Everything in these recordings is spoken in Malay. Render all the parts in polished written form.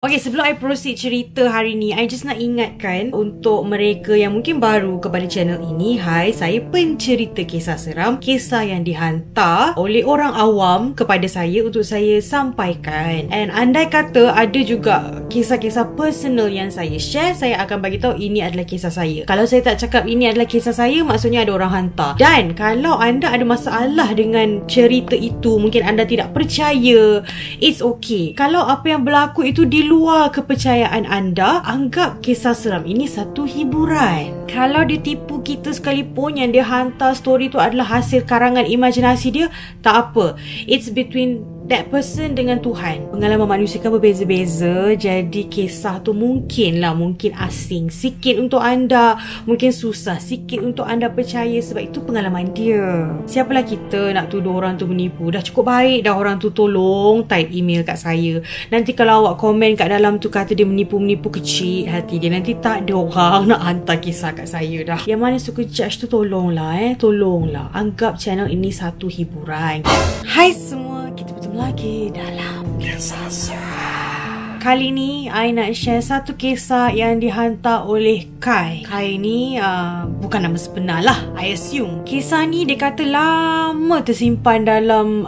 Okay, sebelum I proceed cerita hari ni, I just nak ingatkan untuk mereka yang mungkin baru kepada channel ini. Hai, saya pencerita kisah seram, kisah yang dihantar oleh orang awam kepada saya untuk saya sampaikan. And andai kata ada juga kisah-kisah personal yang saya share, saya akan bagi tahu ini adalah kisah saya. Kalau saya tak cakap ini adalah kisah saya, maksudnya ada orang hantar. Dan kalau anda ada masalah dengan cerita itu, mungkin anda tidak percaya, it's okay. Kalau apa yang berlaku itu di luar kepercayaan anda, anggap kisah seram ini satu hiburan. Kalau dia tipu kita sekalipun, yang dia hantar story tu adalah hasil karangan imajinasi dia, tak apa. It's between that person dengan Tuhan. Pengalaman manusia kan berbeza-beza, jadi kisah tu mungkin asing sikit untuk anda, mungkin susah sikit untuk anda percaya sebab itu pengalaman dia. Siapalah kita nak tuduh orang tu menipu? Dah cukup baik dah orang tu tolong type email kat saya. Nanti kalau awak komen kat dalam tu kata dia menipu-menipu, kecil hati dia. Nanti tak ada orang nak hantar kisah kat saya dah. Yang mana suka judge tu tolonglah anggap channel ini satu hiburan. Hai semua, kita bertemu lagi dalam kisah seram. Kali ni I nak share satu kisah yang dihantar oleh Kai. Kai ni bukan nama sebenar lah, I assume. Kisah ni dia kata lama tersimpan dalam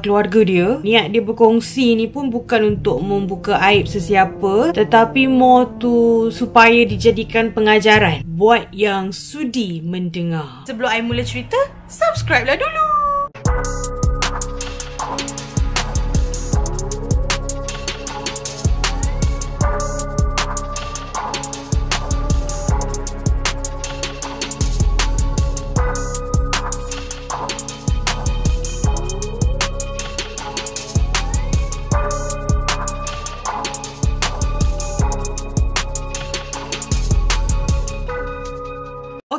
keluarga dia. Niat dia berkongsi ni pun bukan untuk membuka aib sesiapa, tetapi more tu supaya dijadikan pengajaran buat yang sudi mendengar. Sebelum I mula cerita, subscribe lah dulu.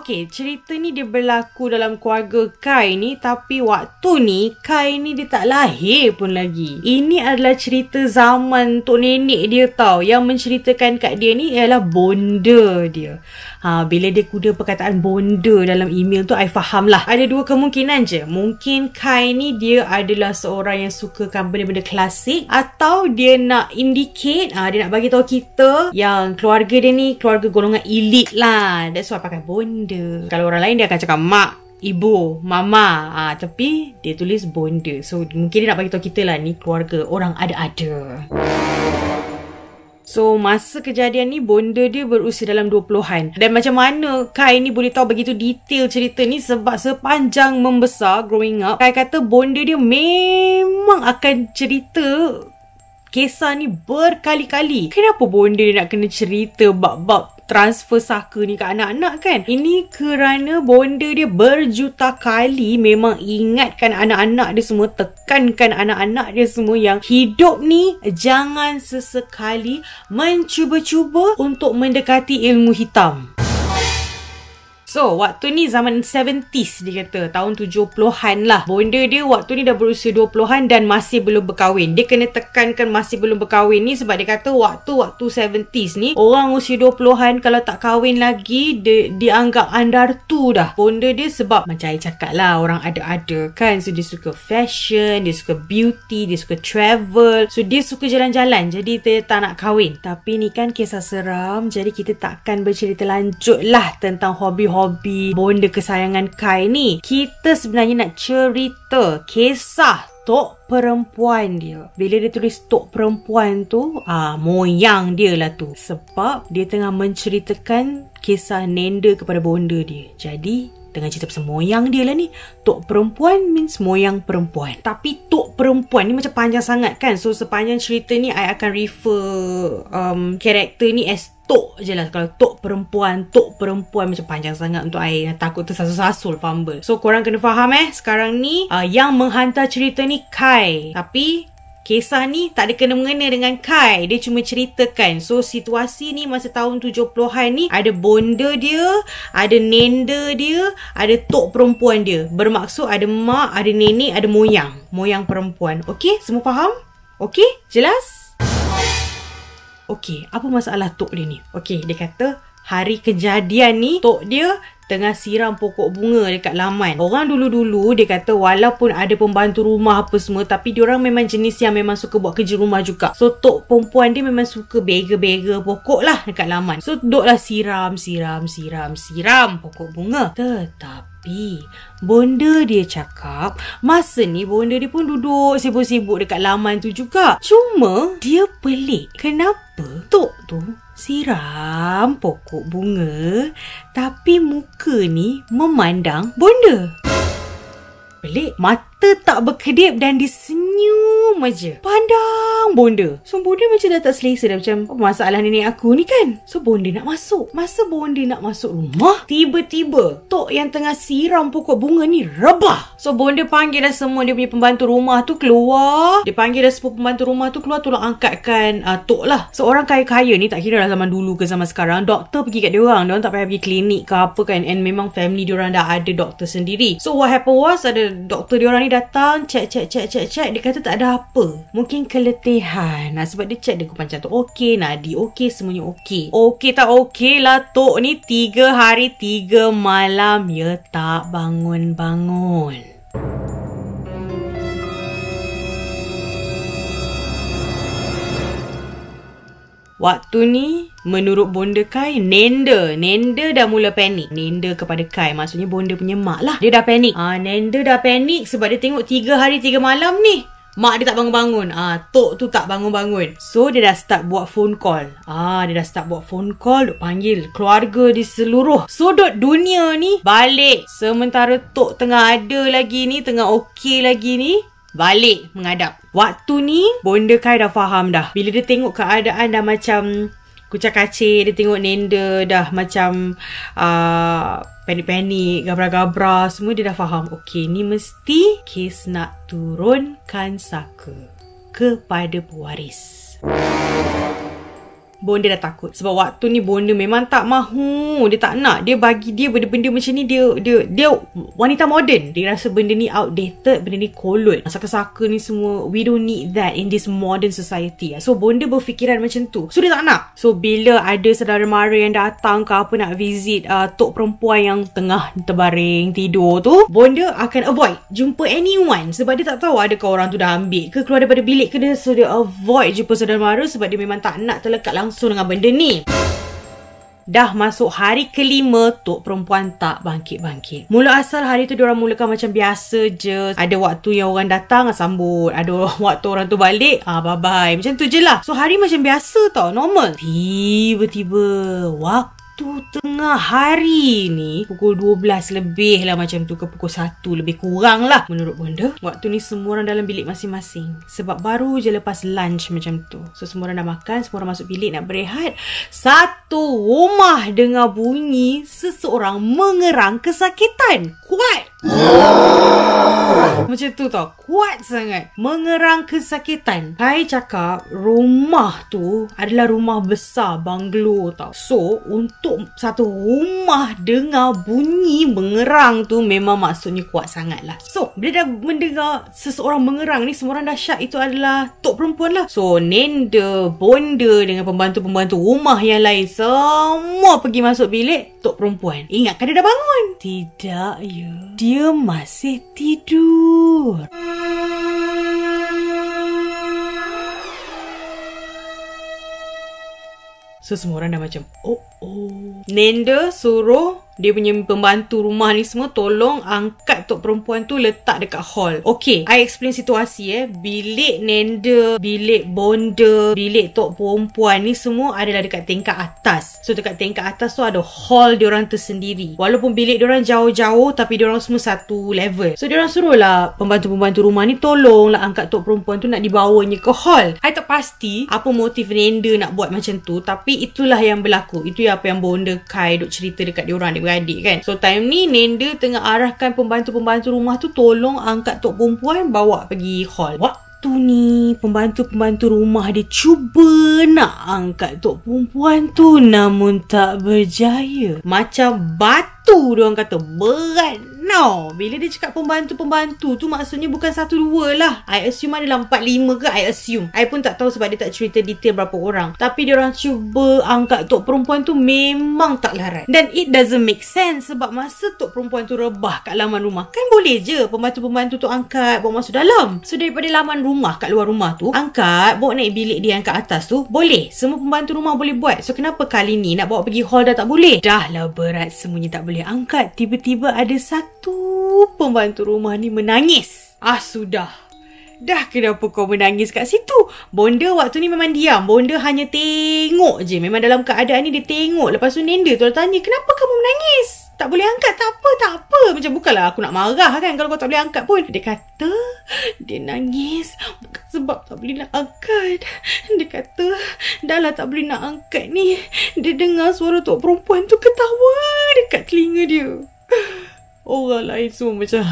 Okay, cerita ni dia berlaku dalam keluarga Kai ni, tapi waktu ni Kai ni dia tak lahir pun lagi. Ini adalah cerita zaman tok nenek dia tau. Yang menceritakan kat dia ni ialah bonda dia. Bila dia kuda perkataan bonda dalam email tu, I faham lah. Ada dua kemungkinan je. Mungkin Kai ni dia adalah seorang yang sukakan benda-benda klasik, atau dia nak indicate, dia nak bagi tahu kita yang keluarga dia ni keluarga golongan elit lah. That's why pakai bonda. Kalau orang lain dia akan cakap mak, ibu, mama, tapi dia tulis bonda. So mungkin dia nak bagi tahu kita lah ni keluarga orang ada-ada. So masa kejadian ni bonda dia berusia dalam 20-an. Dan macam mana Kai ni boleh tahu begitu detail cerita ni? Sebab sepanjang membesar growing up, Kai kata bonda dia memang akan cerita kisah ni berkali-kali. Kenapa bonda dia nak kena cerita bab-bab transfer saka ni kat anak-anak kan? Ini kerana bonda dia berjuta kali memang ingatkan anak-anak dia semua, tekankan anak-anak dia semua yang hidup ni jangan sesekali mencuba-cuba untuk mendekati ilmu hitam. So, waktu ni zaman 70s dia kata. Tahun 70-an lah. Bonda dia waktu ni dah berusia 20-an dan masih belum berkahwin. Dia kena tekankan masih belum berkahwin ni sebab dia kata waktu 70s ni, orang usia 20-an kalau tak kahwin lagi, dianggap andartu dah. Bonda dia sebab macam saya cakap lah, orang ada-ada kan. So, dia suka fashion, dia suka beauty, dia suka travel. So, dia suka jalan-jalan. Jadi, dia tak nak kahwin. Tapi ni kan kisah seram. Jadi, kita takkan bercerita lanjut lah tentang hobi-hobi bonda kesayangan Kai ni. Kita sebenarnya nak cerita kisah tok perempuan dia. Bila dia tulis tok perempuan tu, moyang dia lah tu. Sebab dia tengah menceritakan kisah nenda kepada bonda dia. Jadi tengah cerita pasal moyang dia lah ni. Tok perempuan means moyang perempuan. Tapi tok perempuan ni macam panjang sangat kan. So sepanjang cerita ni I akan refer karakter ni as tok je lah. Kalau tok perempuan macam panjang sangat untuk I. Takut tersasul-sasul, fumble. So korang kena faham sekarang ni yang menghantar cerita ni Kai. Tapi kisah ni tak ada kena-mengena dengan Kai. Dia cuma ceritakan. So, situasi ni masa tahun 70-an ni, ada bonda dia, ada nenda dia, ada tok perempuan dia. Bermaksud ada mak, ada nenek, ada moyang. Moyang perempuan. Okey? Semua faham? Okey? Jelas? Okey, apa masalah tok dia ni? Okey, dia kata hari kejadian ni tok dia tengah siram pokok bunga dekat laman. Orang dulu-dulu dia kata walaupun ada pembantu rumah apa semua, tapi diorang memang jenis yang memang suka buat kerja rumah juga. So tok perempuan dia memang suka bega-bega pokok lah dekat laman. So duduklah siram pokok bunga. Tetapi bonda dia cakap masa ni bonda dia pun duduk sibuk-sibuk dekat laman tu juga. Cuma dia pelik, kenapa tok tu siram pokok bunga tapi muka ni memandang bonda. Pelik. Mata tak berkedip dan disenyum aja. Pandang bonda. So bonda macam dah tak selesa dah, macam apa masalah nenek aku ni kan. So bonda nak masuk. Masa bonda nak masuk rumah, tiba-tiba tok yang tengah siram pokok bunga ni rebah. So bonda panggil dah semua dia punya pembantu rumah tu keluar. Dia panggil dah semua pembantu rumah tu keluar, tolong angkatkan tok lah. So orang kaya-kaya ni, tak kira lah zaman dulu ke zaman sekarang, doktor pergi kat diorang. Diorang tak payah pergi klinik ke apa kan. And memang family diorang dah ada doktor sendiri. So what happened was, ada doktor diorang ni datang, check. Dia kata tak ada apa, mungkin keletihan. Sebab dia check, dia gupan jantung okey, nadi okey, semuanya okey. Okey tak okey lah tok ni 3 hari 3 malam dia tak bangun-bangun. Waktu ni, menurut bonda Kai, Nenda dah mula panik. Nenda kepada Kai, maksudnya bonda punya mak lah. Dia dah panik. Nenda dah panik sebab dia tengok 3 hari 3 malam ni mak dia tak bangun-bangun. Tok tu tak bangun-bangun. So, dia dah start buat phone call. Duk panggil keluarga di seluruh sudut dunia ni balik. Sementara tok tengah ada lagi ni, tengah okey lagi ni, balik menghadap. Waktu ni bonda Kai dah faham dah. Bila dia tengok keadaan dah macam kucak-kacir, dia tengok Nenda dah macam panik-panik, gabra-gabra semua, dia dah faham. Okey, ni mesti kes nak turunkan saka kepada pewaris. Bonda dah takut. Sebab waktu ni bonda memang tak mahu. Dia tak nak. Dia bagi dia benda-benda macam ni. Dia wanita moden. Dia rasa benda ni outdated. Benda ni kolot. Saka-saka ni semua, we don't need that in this modern society. So bonda berfikiran macam tu. So dia tak nak. So bila ada saudara mara yang datang ke apa nak visit tok perempuan yang tengah terbaring tidur tu, bonda akan avoid jumpa anyone. Sebab dia tak tahu adakah orang tu dah ambil ke keluar daripada bilik ke dia. So dia avoid jumpa saudara mara sebab dia memang tak nak terlekat langsung dengan benda ni. Dah masuk hari kelima, tok perempuan tak bangkit-bangkit. Mula asal hari tu diorang mulakan macam biasa je. Ada waktu yang orang datang, sambut. Ada waktu orang tu balik, bye-bye. Macam tu je lah. So hari macam biasa tau, normal. Tiba-tiba waktu tengah hari ni, pukul 12 lebih lah macam tu, ke pukul 1 lebih kurang lah menurut bonda. Waktu ni semua orang dalam bilik masing-masing. Sebab baru je lepas lunch macam tu. So semua orang dah makan, semua orang masuk bilik nak berehat. Satu rumah dengar bunyi seseorang mengerang kesakitan. Kuat! Macam tu tau, kuat sangat, mengerang kesakitan. Kai cakap rumah tu adalah rumah besar, banglo tau. So untuk satu rumah dengar bunyi mengerang tu memang maksudnya kuat sangat lah. So bila dah mendengar seseorang mengerang ni, semua orang dah syak itu adalah tok perempuan lah. So Nenda, bonda dengan pembantu-pembantu rumah yang lain semua pergi masuk bilik tok perempuan. Ingatkan dia dah bangun? Tidak ya, dia masih tidur. So semua orang dah macam Nenda suruh dia punya pembantu rumah ni semua tolong angkat tok perempuan tu letak dekat hall. Okay, I explain situasi bilik Nenda, bilik bonda, bilik tok perempuan ni semua adalah dekat tingkat atas. So dekat tingkat atas tu ada hall diorang tersendiri. Walaupun bilik diorang jauh-jauh, tapi diorang semua satu level. So diorang suruh lah pembantu-pembantu rumah ni tolong lah angkat tok perempuan tu, nak dibawanya ke hall. I tak pasti apa motif Nenda nak buat macam tu, tapi itulah yang berlaku. Itu apa yang bonda Kai duk cerita dekat diorang beradik kan. So time ni Nenda tengah arahkan pembantu-pembantu rumah tu tolong angkat tok perempuan bawa pergi hall. Waktu ni pembantu-pembantu rumah dia cuba nak angkat tok perempuan tu, namun tak berjaya. Macam batu tu diorang kata berat. No, bila dia cakap pembantu-pembantu tu maksudnya bukan 1-2 lah. I assume ada dalam 4-5 ke. I assume. I pun tak tahu sebab dia tak cerita detail berapa orang. Tapi diorang cuba angkat tok perempuan tu memang tak larat. Dan it doesn't make sense sebab masa tok perempuan tu rebah kat laman rumah, kan boleh je pembantu-pembantu tu angkat bawa masuk dalam. So daripada laman rumah kat luar rumah tu, angkat bawa naik bilik dia yang kat atas tu, boleh. Semua pembantu rumah boleh buat. So kenapa kali ni nak bawa pergi hall dah tak boleh? Dah lah berat semuanya tak boleh angkat. Tiba-tiba ada satu pembantu rumah ni menangis. Sudah. Dah kenapa kau menangis kat situ? Bonda waktu ni memang diam. Bonda hanya tengok je. Memang dalam keadaan ni dia tengok. Lepas tu Nenda tu tanya, kenapa kamu menangis? Tak boleh angkat? Tak apa. Macam bukanlah aku nak marah kan kalau kau tak boleh angkat pun. Dia kata dia nangis bukan sebab tak boleh nak angkat. Dia kata dah lah tak boleh nak angkat ni. Dia dengar suara tok perempuan tu ketawa dekat telinga dia. Orang lain semua macam,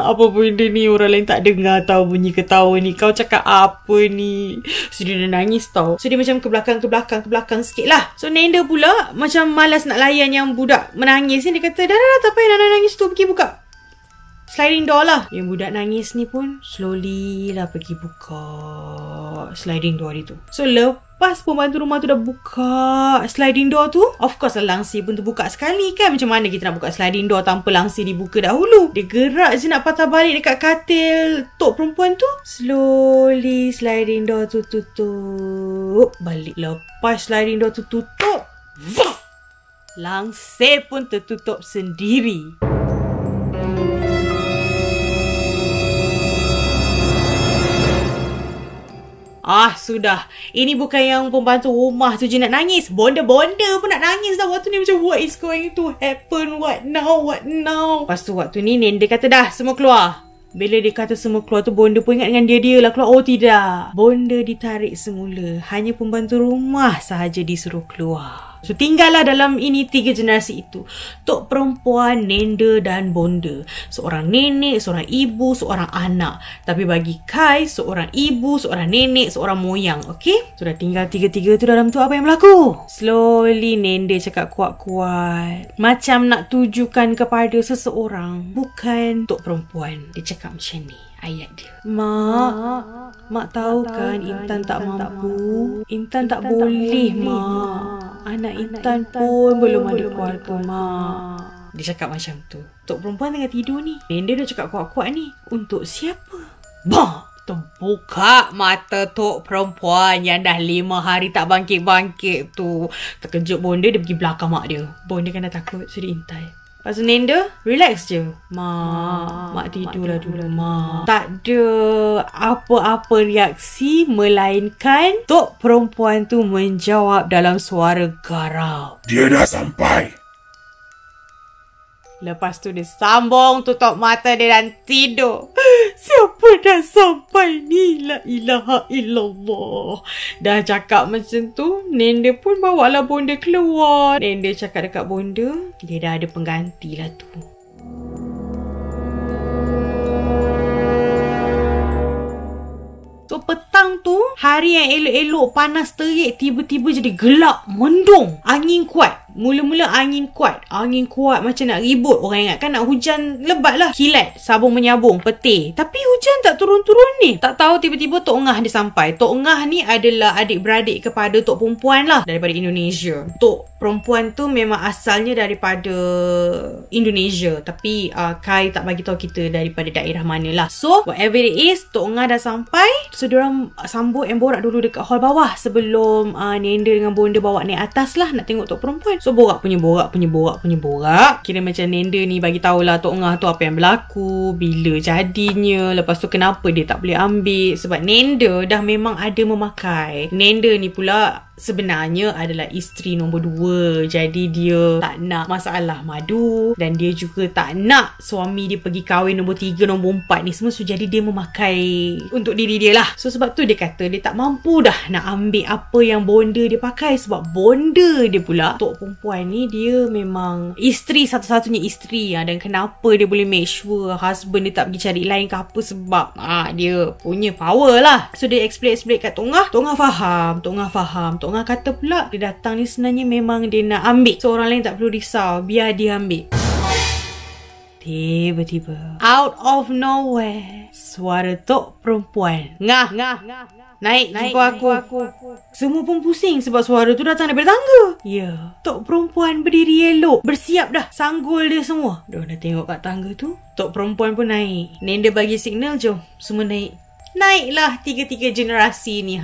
apa benda ni? Orang lain tak dengar tahu bunyi ketawa ni. Kau cakap apa ni? So dia dah nangis tau. So dia macam ke belakang sikit lah. So Nenda pula macam malas nak layan yang budak menangis ni. Dia kata, dah tak payah nak nangis tu. Pergi buka sliding door lah. Yang budak nangis ni pun slowly lah pergi buka sliding door dia tu. So lepas pembantu rumah tu dah buka sliding door tu, of course lah langsir pun terbuka sekali kan. Macam mana kita nak buka sliding door tanpa langsir dibuka dahulu? Dia gerak je nak patah balik dekat katil tok perempuan tu. Slowly sliding door tu tutup balik. Lepas sliding door tu tutup, langsir pun tertutup sendiri. Sudah. Ini bukan yang pembantu rumah tu je nak nangis. Bonda-bonda pun nak nangis dah waktu ni. Macam what is going to happen? What now? Lepas tu waktu ni Nenda kata dah semua keluar. Bila dia kata semua keluar tu, Bonda pun ingat dengan dia lah keluar. Oh tidak. Bonda ditarik semula. Hanya pembantu rumah sahaja disuruh keluar. So tinggallah dalam ini 3 generasi itu. Tok perempuan, Nenda dan Bonda. Seorang nenek, seorang ibu, seorang anak. Tapi bagi Kai, seorang ibu, seorang nenek, seorang moyang. Okay? So dah tinggal 3 tu dalam tu, apa yang berlaku? Slowly Nenda cakap kuat-kuat. Macam nak tujukan kepada seseorang. Bukan tok perempuan. Dia cakap macam ni. Ayat dia. Mak tahu kan Intan tak mampu. Intan tak boleh, Mak. Anak Intan pun belum ada keluarga, Mak. Dia cakap macam tu. Tok perempuan tengah tidur ni. Nenda dah cakap kuat-kuat ni. Untuk siapa? Terbuka mata tok perempuan yang dah 5 hari tak bangkit-bangkit tu. Terkejut Bonda, dia pergi belakang mak dia. Bonda kan dah takut, so dia intai. Lepas tu Nenda, relax je. Mak tidurlah dulu, Mak. Tak ada apa-apa reaksi melainkan tok perempuan tu menjawab dalam suara garau. Dia dah sampai. Lepas tu dia sambung, tutup mata dia dan tidur. Siapa dah sampai ni? La ilaha illallah. Dah cakap macam tu, Nenda pun bawalah Bonda keluar. Nenda cakap dekat Bonda, dia dah ada pengganti lah tu. So petang tu, hari yang elok-elok panas terik tiba-tiba jadi gelap, mendung, angin kuat. Mula-mula angin kuat macam nak ribut. Orang ingat kan nak hujan lebat lah. Kilat, sabung menyabung, petir. Tapi hujan tak turun-turun ni. Tak tahu tiba-tiba Tok Ngah dia sampai. Tok Ngah ni adalah adik-beradik kepada Tok Perempuan lah, daripada Indonesia. Tok Perempuan tu memang asalnya daripada Indonesia. Tapi Kai tak bagi tahu kita daripada daerah mana lah. So whatever it is, Tok Ngah dah sampai. So diorang sambut and borak dulu dekat hall bawah sebelum Nenda dengan Bonda bawa naik atas lah nak tengok Tok Perempuan. So borak. Kira macam Nenda ni bagi tahulah Tok Ngah tu apa yang berlaku, bila jadinya, lepas tu kenapa dia tak boleh ambil. Sebab Nenda dah memang ada memakai. Nenda ni pula sebenarnya adalah isteri nombor 2. Jadi dia tak nak masalah madu. Dan dia juga tak nak suami dia pergi kahwin nombor 3, nombor 4 ni semua. So jadi dia memakai untuk diri dia lah. So sebab tu dia kata dia tak mampu dah nak ambil apa yang Bonda dia pakai. Sebab Bonda dia pula, Tok Perempuan ni, dia memang isteri, satu-satunya isteri. Dan kenapa dia boleh make sure husband dia tak pergi cari lain ke apa, sebab dia punya power lah. So dia explain kat Tok Ngah. Tok Ngah faham. Tok Ngah kata pula dia datang ni sebenarnya memang dia nak ambil, so orang lain tak perlu risau, biar dia ambil. Tiba-tiba out of nowhere suara tok perempuan Ngah naik jumpa aku. Semua pun pusing sebab suara tu datang daripada tangga. Ya, tok perempuan berdiri elok, bersiap dah, sanggul dia semua. Diorang dah tengok kat tangga tu. Tok perempuan pun naik. Nenda bagi signal, jom semua naik. Naiklah 3 generasi ni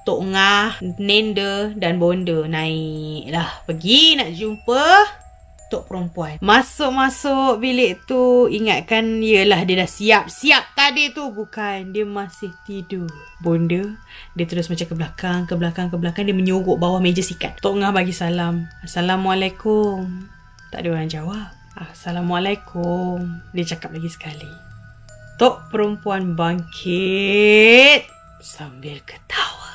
Tok Ngah, Nenda dan Bonda naiklah. Pergi nak jumpa tok perempuan. Masuk bilik tu, ingatkan yelah dia dah siap tadi tu. Bukan, dia masih tidur. Bonda, dia terus macam ke belakang. Dia menyorok bawah meja sikat. Tok Ngah bagi salam. Assalamualaikum. Tak ada orang jawab. Assalamualaikum. Dia cakap lagi sekali. Tok perempuan bangkit sambil ketawa.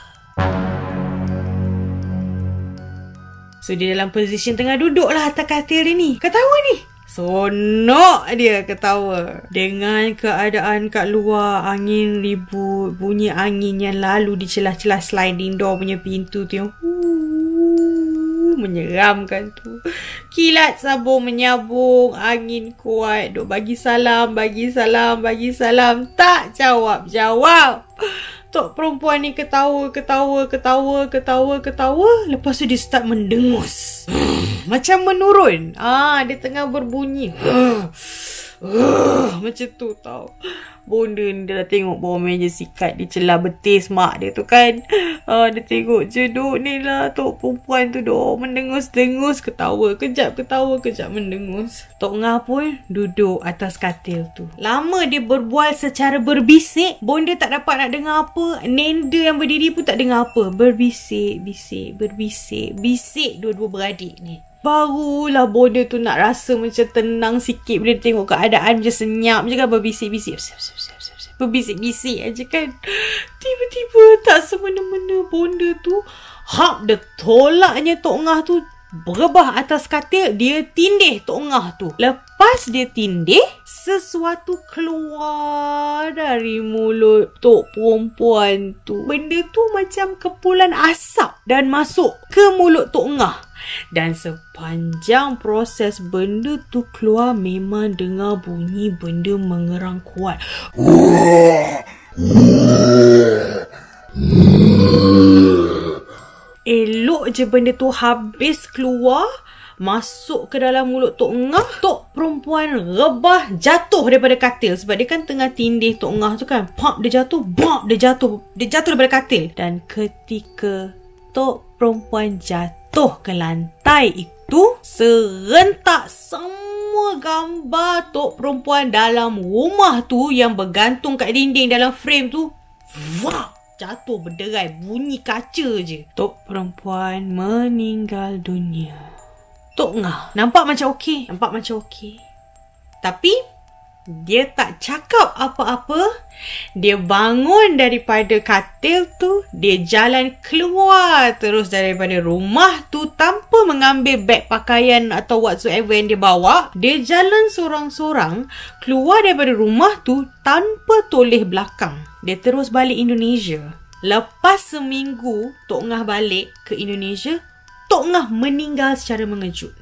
So dia dalam posisi tengah duduk lah atas katil dia ni. Ketawa ni. Sonok dia ketawa. Dengan keadaan kat luar angin ribut, bunyi angin yang lalu di celah-celah sliding door punya pintu tu yang menyeramkan tu. Kilat sabung menyabung, angin kuat. Duk bagi salam. Tak jawab. Tok perempuan ni ketawa. Lepas tu dia start mendengus. Macam menurun. Dia tengah berbunyi. Macam tu tau. Bonda ni dia dah tengok bawah meja sikat. Dia celah betis mak dia tu kan. Dia tengok je duk ni lah. Tok perempuan tu duk mendengus-dengus. Ketawa kejap mendengus. Tok Ngah pun duduk atas katil tu. Lama dia berbual secara berbisik. Bonda tak dapat nak dengar apa. Nenda yang berdiri pun tak dengar apa. Berbisik dua-dua beradik ni. Barulah Bonda tu nak rasa macam tenang sikit bila tengok keadaan macam senyap je kan. Berbisik-bisik aja kan. Tiba-tiba tak semena-mena Bonda tu dia tolaknya Tok Ngah tu berebah atas katil. Dia tindih Tok Ngah tu. Lepas dia tindih, sesuatu keluar dari mulut tok perempuan tu. Benda tu macam kepulan asap dan masuk ke mulut Tok Ngah. Dan sepanjang proses benda tu keluar, memang dengar bunyi benda mengerang kuat. Elok je benda tu habis keluar, masuk ke dalam mulut Tok Ngah. Tok perempuan rebah jatuh daripada katil. Sebab dia kan tengah tindih Tok Ngah tu kan. Dia jatuh daripada katil. Dan ketika tok perempuan jatuh ke lantai itu, serentak semua gambar tok perempuan dalam rumah tu yang bergantung kat dinding dalam frame tu jatuh berderai, bunyi kaca je. Tok perempuan meninggal dunia. Tok Ngah nampak macam okey. Tapi dia tak cakap apa-apa. Dia bangun daripada katil tu. Dia jalan keluar terus daripada rumah tu tanpa mengambil beg pakaian atau whatsoever yang dia bawa. Dia jalan sorang-sorang keluar daripada rumah tu tanpa toleh belakang. Dia terus balik Indonesia. Lepas seminggu Tok Ngah balik ke Indonesia, Tok Ngah meninggal secara mengejut.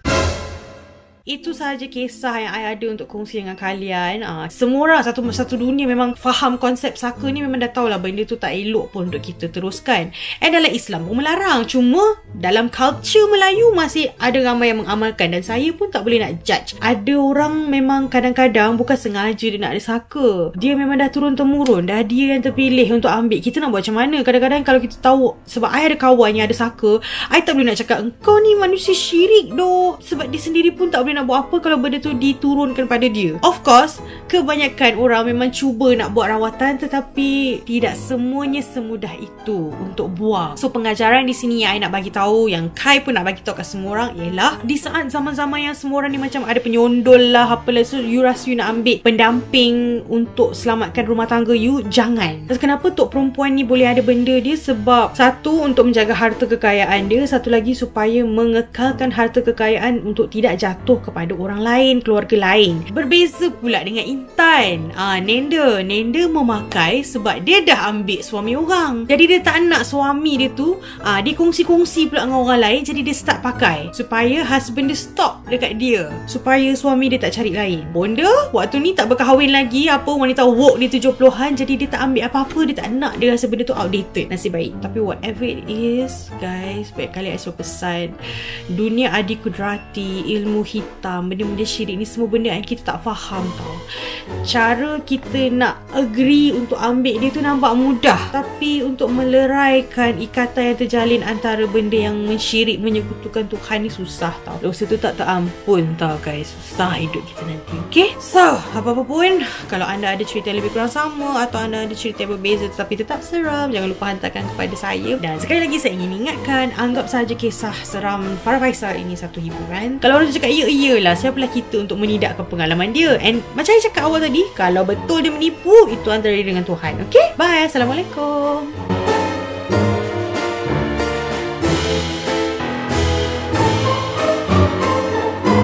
Itu sahaja kisah yang I ada untuk kongsi dengan kalian. Semua orang satu dunia memang faham konsep saka ni. Memang dah tahulah benda tu tak elok pun untuk kita teruskan. Dalam Islam pun melarang. Cuma dalam culture Melayu masih ada ramai yang mengamalkan. Dan saya pun tak boleh nak judge. Ada orang memang kadang-kadang bukan sengaja dia nak ada saka. Dia memang dah turun-temurun. Dah dia yang terpilih untuk ambil. Kita nak buat macam mana? Kadang-kadang kalau kita tahu, sebab I ada kawan yang ada saka, I tak boleh nak cakap engkau ni manusia syirik doh. Sebab dia sendiri pun tak boleh nak buat apa kalau benda tu diturunkan pada dia. Of course, kebanyakan orang memang cuba nak buat rawatan, tetapi tidak semuanya semudah itu untuk buang. So pengajaran di sini yang I nak bagi tahu tahu, yang Kai pun nak bagi tahu kat semua orang, ialah di saat zaman-zaman yang semua orang ni macam ada penyondol lah apalah, so you rasa you nak ambil pendamping untuk selamatkan rumah tangga you, jangan. Terus kenapa tok perempuan ni boleh ada benda dia? Sebab satu, untuk menjaga harta kekayaan dia, satu lagi supaya mengekalkan harta kekayaan untuk tidak jatuh kepada orang lain, keluarga lain. Berbeza pula dengan Intan. Nenda memakai sebab dia dah ambil suami orang, jadi dia tak nak suami dia tu dia kongsi-kongsi pula dengan orang lain, jadi dia start pakai supaya husband dia stop dekat dia, supaya suami dia tak cari lain. Bonda waktu ni tak berkahwin lagi, apa wanita woke dia 70-an, jadi dia tak ambil apa-apa, dia tak nak, dia rasa benda tu outdated. Nasib baik. Tapi whatever it is guys, baik kali saya pesan, dunia adi kudrati, ilmu hitam, benda-benda syirik ni semua benda yang kita tak faham tau. Cara kita nak agree untuk ambil dia tu nampak mudah, tapi untuk meleraikan ikatan yang terjalin antara benda yang mensyirik, menyekutukan Tuhan ni susah tau. Dosa tu tak terampun tau guys, susah hidup kita nanti. Okay, so apa-apa pun, kalau anda ada cerita yang lebih kurang sama atau anda ada cerita yang berbeza tetapi tetap seram, jangan lupa hantarkan kepada saya. Dan sekali lagi saya ingin ingatkan, anggap saja kisah seram Farah Faisal ini satu hiburan. Kalau orang cakap iyalah, siapalah kita untuk menidakkan pengalaman dia. And macam saya cakap awal tadi, kalau betul dia menipu, itu antara dia dengan Tuhan. Okay, bye, Assalamualaikum.